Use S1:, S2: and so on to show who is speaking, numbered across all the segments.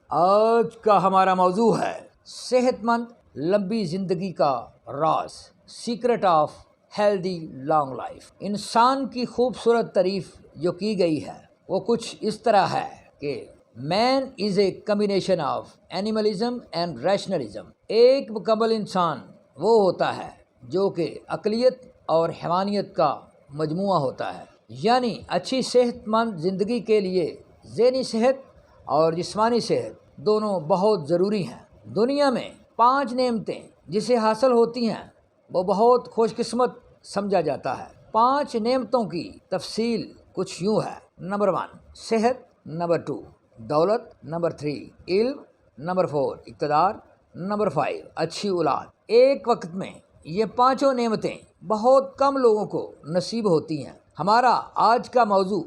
S1: آج کا ہمارا موضوع ہے صحت مند لمبی زندگی کا راز، secret of healthy long life. انسان کی خوبصورت تعریف جو کی گئی ہے وہ کچھ اس طرح ہے کہ man is a combination of animalism and rationalism. ایک مکمل انسان وہ ہوتا ہے جو کہ عقلیت اور حیوانیت کا مجموعہ ہوتا ہے، یعنی اچھی صحت مند زندگی کے لیے ذہنی صحت اور جسمانی صحت دونوں بہت ضروری ہیں۔ دنیا میں 5 نعمتیں جسے حاصل ہوتی ہیں وہ بہت خوش قسمت سمجھا جاتا ہے۔ 5 نعمتوں کی تفصیل کچھ یوں ہے: نمبر 1 صحت، نمبر 2 دولت، نمبر 3 علم، نمبر 4 اقتدار، نمبر 5 اچھی اولاد۔ ایک وقت میں یہ 5 نعمتیں بہت کم لوگوں کو نصیب ہوتی ہیں۔ ہمارا آج کا موضوع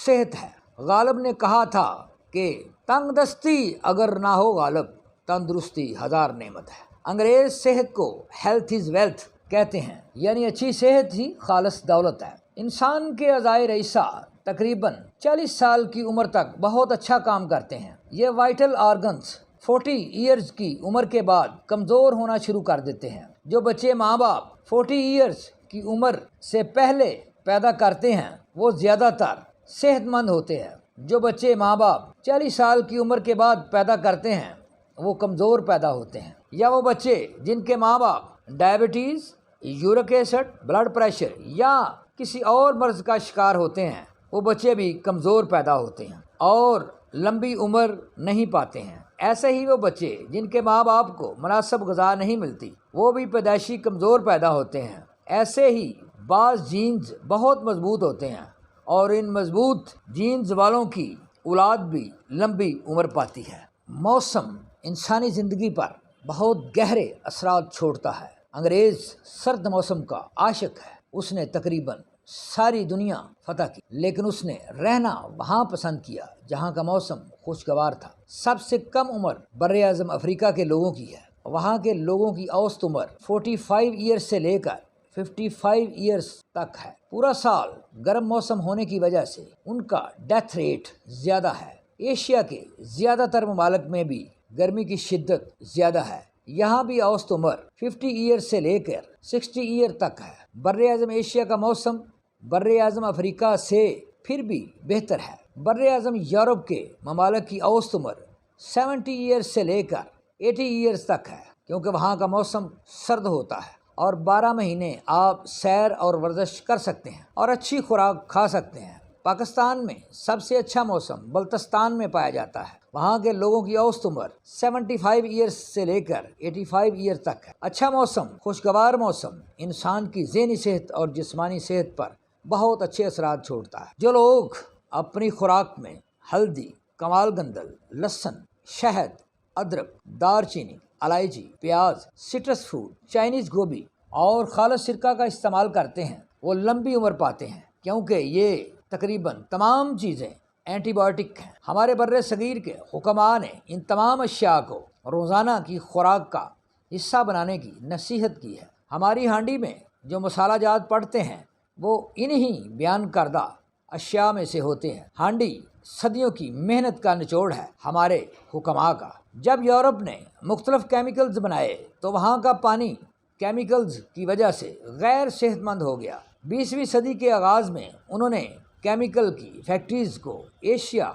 S1: صحت ہے۔ غالب نے کہا تھا کہ تنگ دستی اگر نہ ہو غالب، تندرستی 1000 نعمت ہے۔ انگریز صحت کو ہیلتھ از ویلتھ کہتے ہیں، یعنی اچھی صحت ہی خالص دولت ہے۔ انسان کے اعضائے رئیسہ تقریباً 40 سال کی عمر تک بہت اچھا کام کرتے ہیں۔ یہ وائٹل آرگنز 40 ایئرز کی عمر کے بعد کمزور ہونا شروع کر دیتے ہیں۔ جو بچے ماں باپ 40 ایئرز کی عمر سے پہلے پیدا کرتے ہیں وہ زیادہ تر صحت مند ہوتے ہیں۔ جو بچے ماں باپ 40 سال کی عمر کے بعد پیدا کرتے ہیں وہ کمزور پیدا ہوتے ہیں۔ یا وہ بچے جن کے ماں باپ diabetes, uric acid, blood pressure یا کسی اور مرض کا شکار ہوتے ہیں، وہ بچے بھی کمزور پیدا ہوتے ہیں اور لمبی عمر نہیں پاتے ہیں۔ ایسے ہی وہ بچے جن کے ماں باپ کو مناسب غذا نہیں ملتی، وہ بھی پیدائشی کمزور پیدا ہوتے ہیں۔ ایسے ہی بعض جینز بہت مضبوط ہوتے ہیں اور ان مضبوط جینز والوں کی اولاد بھی لمبی عمر پاتی ہے۔ موسم انسانی زندگی پر بہت گہرے اثرات چھوڑتا ہے۔ انگریز سرد موسم کا عاشق ہے۔ اس نے تقریباً ساری دنیا فتح کی، لیکن اس نے رہنا وہاں پسند کیا جہاں کا موسم خوشگوار تھا۔ سب سے کم عمر براعظم افریقہ کے لوگوں کی ہے۔ وہاں کے لوگوں کی اوسط عمر 45 ایئرز سے لے کر 55 ایئرز تک ہے۔ پورا سال گرم موسم ہونے کی وجہ سے ان کا ڈیتھ ریٹ زیادہ ہے۔ ایشیا کے زیادہ تر ممالک میں بھی گرمی کی شدت زیادہ ہے۔ یہاں بھی اوسط عمر 50 ایئر سے لے کر 60 ایئر تک ہے۔ براعظم ایشیا کا موسم براعظم افریقہ سے پھر بھی بہتر ہے۔ براعظم یورپ کے ممالک کی اوسط عمر 70 ایئر سے لے کر 80 ایئرز تک ہے، کیونکہ وہاں کا موسم سرد ہوتا ہے اور 12 مہینے آپ سیر اور ورزش کر سکتے ہیں اور اچھی خوراک کھا سکتے ہیں۔ پاکستان میں سب سے اچھا موسم بلتستان میں پایا جاتا ہے۔ وہاں کے لوگوں کی اوسط عمر 75 ایئرز سے لے کر 85 ایئر تک ہے۔ اچھا موسم، خوشگوار موسم انسان کی ذہنی صحت اور جسمانی صحت پر بہت اچھے اثرات چھوڑتا ہے۔ جو لوگ اپنی خوراک میں ہلدی، کمال گندل، لہسن، شہد، ادرک، دار چینی، الائچی، پیاز، سٹرس فروٹ، چائنیز گوبھی اور خالص سرکہ کا استعمال کرتے ہیں وہ لمبی عمر پاتے ہیں، کیونکہ یہ تقریباً تمام چیزیں اینٹی بائیوٹک ہیں۔ ہمارے بر صغیر کے حکماء نے ان تمام اشیاء کو روزانہ کی خوراک کا حصہ بنانے کی نصیحت کی ہے۔ ہماری ہانڈی میں جو مسالہ جات پڑتے ہیں وہ انہی بیان کردہ اشیاء میں سے ہوتے ہیں۔ ہانڈی صدیوں کی محنت کا نچوڑ ہے ہمارے حکماء کا۔ جب یورپ نے مختلف کیمیکلز بنائے تو وہاں کا پانی کیمیکلز کی وجہ سے غیر صحت مند ہو گیا۔ 20ویں صدی کے آغاز میں انہوں نے کیمیکل کی فیکٹریز کو ایشیا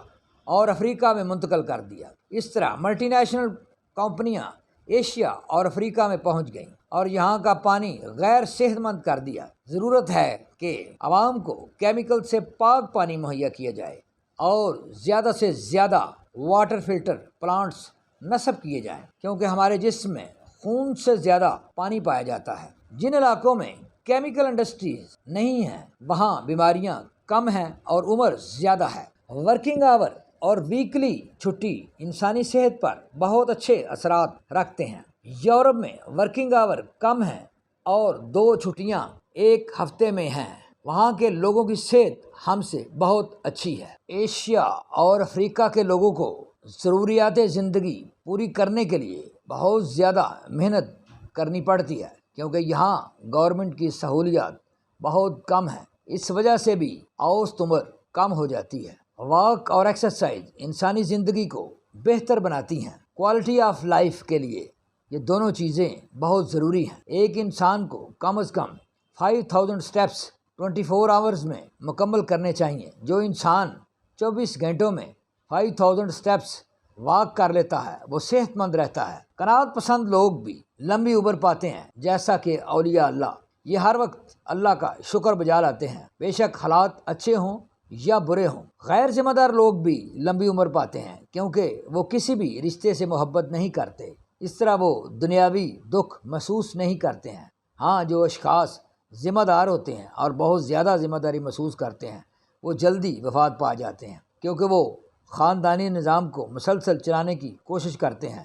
S1: اور افریقہ میں منتقل کر دیا۔ اس طرح ملٹی نیشنل کمپنیاں ایشیا اور افریقہ میں پہنچ گئیں اور یہاں کا پانی غیر صحت مند کر دیا۔ ضرورت ہے کہ عوام کو کیمیکل سے پاک پانی مہیا کیا جائے اور زیادہ سے زیادہ واٹر فلٹر پلانٹس نصب کیے جائیں، کیونکہ ہمارے جسم میں خون سے زیادہ پانی پایا جاتا ہے۔ جن علاقوں میں کیمیکل انڈسٹریز نہیں ہیں وہاں بیماریاں کم ہیں اور عمر زیادہ ہے۔ ورکنگ آور اور ویکلی چھٹی انسانی صحت پر بہت اچھے اثرات رکھتے ہیں۔ یورپ میں ورکنگ آور کم ہیں اور 2 چھٹیاں ایک ہفتے میں ہیں۔ وہاں کے لوگوں کی صحت ہم سے بہت اچھی ہے۔ ایشیا اور افریقہ کے لوگوں کو ضروریات زندگی پوری کرنے کے لیے بہت زیادہ محنت کرنی پڑتی ہے، کیونکہ یہاں گورنمنٹ کی سہولیات بہت کم ہیں۔ اس وجہ سے بھی اوسط عمر کم ہو جاتی ہے۔ واک اور ایکسرسائز انسانی زندگی کو بہتر بناتی ہیں۔ کوالٹی آف لائف کے لیے یہ دونوں چیزیں بہت ضروری ہیں۔ ایک انسان کو کم از کم 5000 اسٹیپس 24 آورز میں مکمل کرنے چاہیے۔ جو انسان 24 گھنٹوں میں 5000 اسٹیپس واک کر لیتا ہے وہ صحت مند رہتا ہے۔ قناعت پسند لوگ بھی لمبی عمر پاتے ہیں، جیسا کہ اولیاء اللہ۔ یہ ہر وقت اللہ کا شکر بجا لاتے ہیں، بے شک حالات اچھے ہوں یا برے ہوں۔ غیر ذمہ دار لوگ بھی لمبی عمر پاتے ہیں کیونکہ وہ کسی بھی رشتے سے محبت نہیں کرتے، اس طرح وہ دنیاوی دکھ محسوس نہیں کرتے ہیں۔ ہاں، جو اشخاص ذمہ دار ہوتے ہیں اور بہت زیادہ ذمہ داری محسوس کرتے ہیں وہ جلدی وفات پا جاتے ہیں، کیونکہ وہ خاندانی نظام کو مسلسل چلانے کی کوشش کرتے ہیں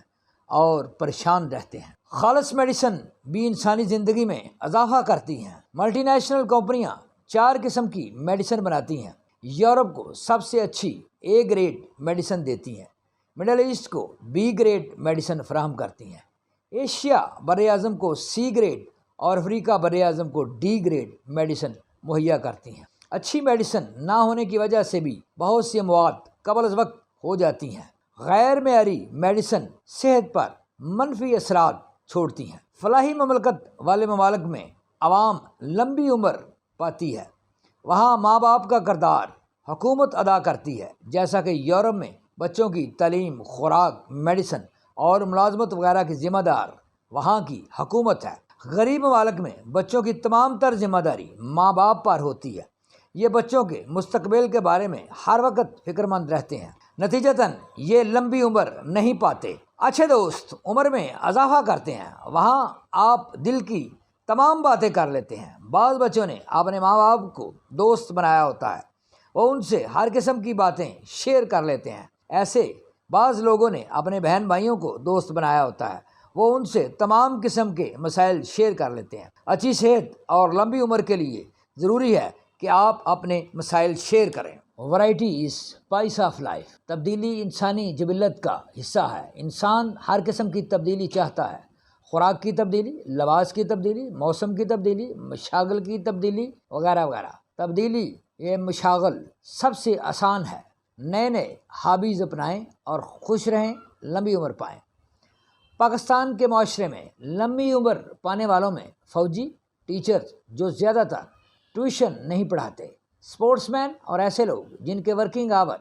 S1: اور پریشان رہتے ہیں۔ خالص میڈیسن بھی انسانی زندگی میں اضافہ کرتی ہیں۔ ملٹی نیشنل کمپنیاں 4 قسم کی میڈیسن بناتی ہیں۔ یورپ کو سب سے اچھی A گریڈ میڈیسن دیتی ہیں، مڈل ایسٹ کو B گریڈ میڈیسن فراہم کرتی ہیں، ایشیا بر اعظم کو C گریڈ اور افریقہ بر اعظم کو D گریڈ میڈیسن مہیا کرتی ہیں۔ اچھی میڈیسن نہ ہونے کی وجہ سے بھی بہت سی اموات قبل از وقت ہو جاتی ہیں۔ غیر معیاری میڈیسن صحت پر منفی اثرات چھوڑتی ہیں۔ فلاحی مملکت والے ممالک میں عوام لمبی عمر پاتی ہے، وہاں ماں باپ کا کردار حکومت ادا کرتی ہے، جیسا کہ یورپ میں بچوں کی تعلیم، خوراک، میڈیسن اور ملازمت وغیرہ کی ذمہ دار وہاں کی حکومت ہے۔ غریب ممالک میں بچوں کی تمام تر ذمہ داری ماں باپ پر ہوتی ہے، یہ بچوں کے مستقبل کے بارے میں ہر وقت فکر مند رہتے ہیں، نتیجتاً یہ لمبی عمر نہیں پاتے۔ اچھے دوست عمر میں اضافہ کرتے ہیں، وہاں آپ دل کی تمام باتیں کر لیتے ہیں۔ بعض بچوں نے اپنے ماں باپ کو دوست بنایا ہوتا ہے، وہ ان سے ہر قسم کی باتیں شیئر کر لیتے ہیں۔ ایسے بعض لوگوں نے اپنے بہن بھائیوں کو دوست بنایا ہوتا ہے، وہ ان سے تمام قسم کے مسائل شیئر کر لیتے ہیں۔ اچھی صحت اور لمبی عمر کے لیے ضروری ہے کہ آپ اپنے مسائل شیئر کریں۔ Variety is spice of life. تبدیلی انسانی جبلت کا حصہ ہے۔ انسان ہر قسم کی تبدیلی چاہتا ہے، خوراک کی تبدیلی، لباس کی تبدیلی، موسم کی تبدیلی، مشاغل کی تبدیلی وغیرہ وغیرہ۔ تبدیلی یہ مشاغل سب سے آسان ہے۔ نئے نئے ہابیز اپنائیں اور خوش رہیں، لمبی عمر پائیں۔ پاکستان کے معاشرے میں لمبی عمر پانے والوں میں فوجی، ٹیچرز جو زیادہ تر ٹیوشن نہیں پڑھاتے، اسپورٹس مین اور ایسے لوگ جن کے ورکنگ آور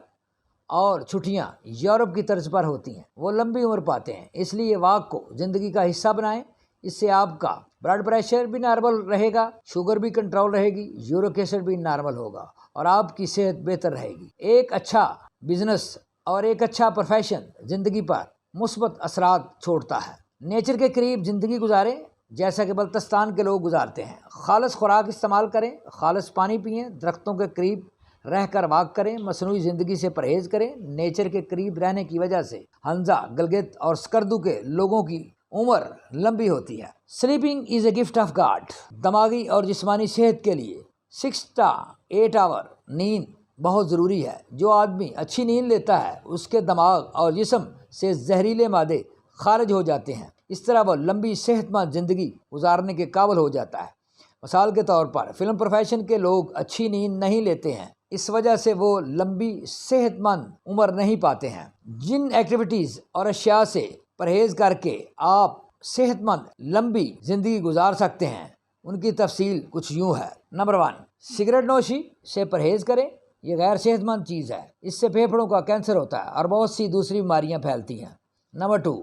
S1: اور چھٹیاں یورپ کی طرز پر ہوتی ہیں وہ لمبی عمر پاتے ہیں۔ اس لیے واک کو زندگی کا حصہ بنائیں، اس سے آپ کا بلڈ پریشر بھی نارمل رہے گا، شوگر بھی کنٹرول رہے گی، یورک ایسڈ بھی نارمل ہوگا اور آپ کی صحت بہتر رہے گی۔ ایک اچھا بزنس اور ایک اچھا پروفیشن زندگی پر مثبت اثرات چھوڑتا ہے۔ نیچر کے قریب زندگی گزاریں جیسا کہ بلتستان کے لوگ گزارتے ہیں۔ خالص خوراک استعمال کریں، خالص پانی پئیں، درختوں کے قریب رہ کر واک کریں، مصنوعی زندگی سے پرہیز کریں۔ نیچر کے قریب رہنے کی وجہ سے ہنزا، گلگت اور سکردو کے لوگوں کی عمر لمبی ہوتی ہے۔ Sleeping is a gift of God. دماغی اور جسمانی صحت کے لیے 6 to 8 آور نیند بہت ضروری ہے۔ جو آدمی اچھی نیند لیتا ہے اس کے دماغ اور جسم سے زہریلے مادے خارج ہو جاتے ہیں، اس طرح وہ لمبی صحت مند زندگی گزارنے کے قابل ہو جاتا ہے۔ مثال کے طور پر فلم پروفیشن کے لوگ اچھی نیند نہیں لیتے ہیں، اس وجہ سے وہ لمبی صحت مند عمر نہیں پاتے ہیں۔ جن ایکٹیویٹیز اور اشیاء سے پرہیز کر کے آپ صحت مند لمبی زندگی گزار سکتے ہیں ان کی تفصیل کچھ یوں ہے۔ نمبر 1، سگریٹ نوشی سے پرہیز کریں، یہ غیر صحت مند چیز ہے، اس سے پھیپھڑوں کا کینسر ہوتا ہے اور بہت سی دوسری بیماریاں پھیلتی ہیں۔ نمبر 2،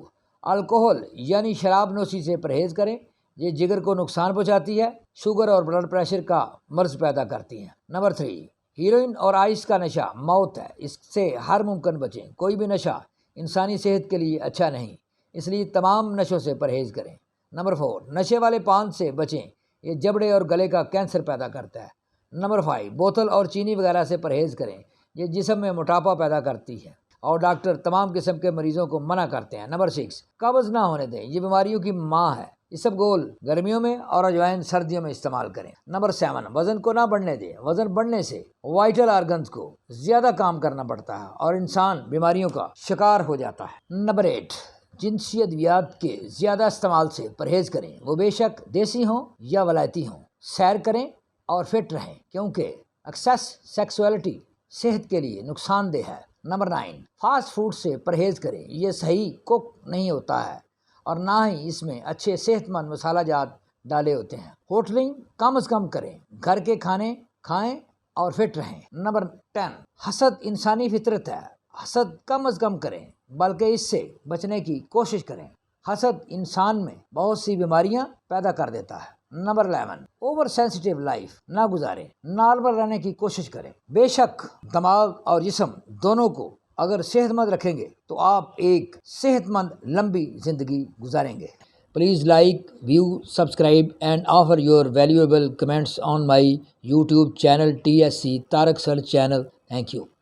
S1: الکوہل یعنی شراب نوشی سے پرہیز کریں، یہ جگر کو نقصان پہنچاتی ہے، شوگر اور بلڈ پریشر کا مرض پیدا کرتی ہیں۔ نمبر 3، ہیروئن اور آئس کا نشہ موت ہے، اس سے ہر ممکن بچیں، کوئی بھی نشہ انسانی صحت کے لیے اچھا نہیں، اس لیے تمام نشوں سے پرہیز کریں۔ نمبر 4، نشے والے پان سے بچیں، یہ جبڑے اور گلے کا کینسر پیدا کرتا ہے۔ نمبر 5، بوتل اور چینی وغیرہ سے پرہیز کریں، یہ جسم میں موٹاپا پیدا کرتی ہے اور ڈاکٹر تمام قسم کے مریضوں کو منع کرتے ہیں۔ نمبر 6، قبض نہ ہونے دیں، یہ بیماریوں کی ماں ہے، اسبگول گرمیوں میں اور اجوائن سردیوں میں استعمال کریں۔ نمبر 7، وزن کو نہ بڑھنے دیں، وزن بڑھنے سے وائٹل آرگنز کو زیادہ کام کرنا پڑتا ہے اور انسان بیماریوں کا شکار ہو جاتا ہے۔ نمبر 8، جنسی ادویات کے زیادہ استعمال سے پرہیز کریں، وہ بے شک دیسی ہوں یا ولایتی ہوں۔ سیر کریں اور فٹ رہیں، کیونکہ ایکسیس سیکسولیٹی صحت کے لیے نقصان دہ ہے۔ نمبر 9، فاسٹ فوڈ سے پرہیز کریں، یہ صحیح کوک نہیں ہوتا ہے اور نہ ہی اس میں اچھے صحت مند مسالہ جات ڈالے ہوتے ہیں۔ ہوٹلنگ کم از کم کریں، گھر کے کھانے کھائیں اور فٹ رہیں۔ نمبر 10، حسد انسانی فطرت ہے، حسد کم از کم کریں بلکہ اس سے بچنے کی کوشش کریں۔ حسد انسان میں بہت سی بیماریاں پیدا کر دیتا ہے۔ نمبر 11، اوور سینسٹیو لائف نہ گزاریں، نارمل رہنے کی کوشش کریں۔ بے شک دماغ اور جسم دونوں کو اگر صحت مند رکھیں گے تو آپ ایک صحت مند لمبی زندگی گزاریں گے۔ Please like, view, subscribe and offer your valuable comments on my YouTube channel TSC Tarak Sir channel. Thank you.